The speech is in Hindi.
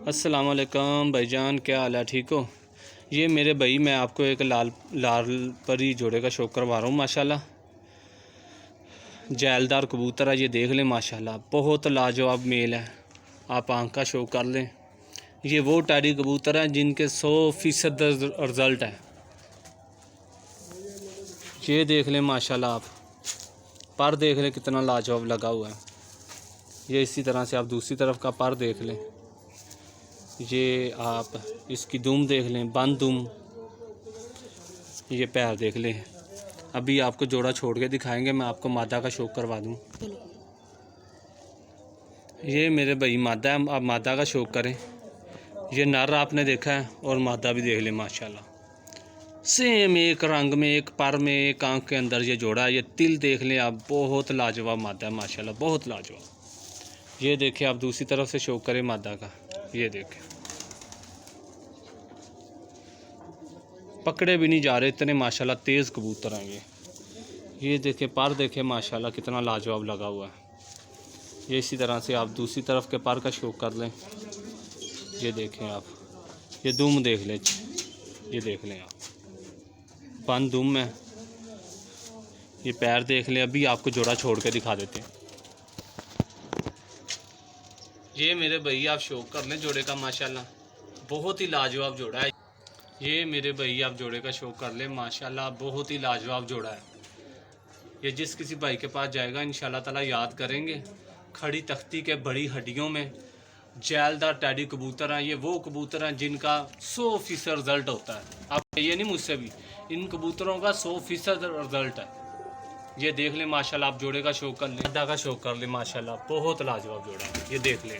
अस्सलाम वालेकुम भाईजान, क्या हाल है? ठीक हो? ये मेरे भाई, मैं आपको एक लाल परी जोड़े का शौक करवा रहा हूँ। माशाल्लाह जैलदार कबूतर है, ये देख लें। माशाल्लाह बहुत लाजवाब मेल है। आप आंख का शौक कर लें। ये वो टैडी कबूतर हैं जिनके 100% रिज़ल्ट है। ये देख लें माशाल्लाह, आप पर देख लें कितना लाजवाब लगा हुआ है। ये इसी तरह से आप दूसरी तरफ का पर देख लें। ये आप इसकी दुम देख लें, बंद दुम। ये पैर देख लें। अभी आपको जोड़ा छोड़ के दिखाएंगे, मैं आपको मादा का शौक करवा दूं। ये मेरे भाई मादा है, आप मादा का शौक करें। ये नर आपने देखा है और मादा भी देख लें। माशाल्लाह सेम एक रंग में, एक पर में, एक आंख के अंदर ये जोड़ा है। ये तिल देख लें आप, बहुत लाजवाब मादा है। माशाल्लाह बहुत लाजवाब। ये देखें, आप दूसरी तरफ से शौक करें मादा का। ये देखें, पकड़े भी नहीं जा रहे इतने माशाल्लाह तेज़ कबूतर हैं ये देखें, पर देखें माशाल्लाह कितना लाजवाब लगा हुआ है। ये इसी तरह से आप दूसरी तरफ के पर का शौक कर लें। ये देखें आप, ये दुम देख लें। ये देख लें आप, बंद दुम है। ये पैर देख लें। अभी आपको जोड़ा छोड़ के दिखा देते हैं। ये मेरे भाई, आप शौक कर लें जोड़े का। माशाल्लाह बहुत ही लाजवाब जोड़ा है। ये मेरे भाई, आप जोड़े का शौक कर लें। माशाल्लाह बहुत ही लाजवाब जोड़ा है। ये जिस किसी भाई के पास जाएगा इंशाल्लाह ताला याद करेंगे। खड़ी तख्ती के बड़ी हड्डियों में जैलदार टैडी कबूतर हैं। ये वो कबूतर हैं जिनका 100% रिज़ल्ट होता है। आप ये नहीं मुझसे भी, इन कबूतरों का 100% रिज़ल्ट है। ये देख लें माशाल्लाह, आप जोड़े का शौक कर लें, अड्डा का शौक कर लें। माशाल्लाह बहुत लाजवाब जोड़ा है। ये देख लें।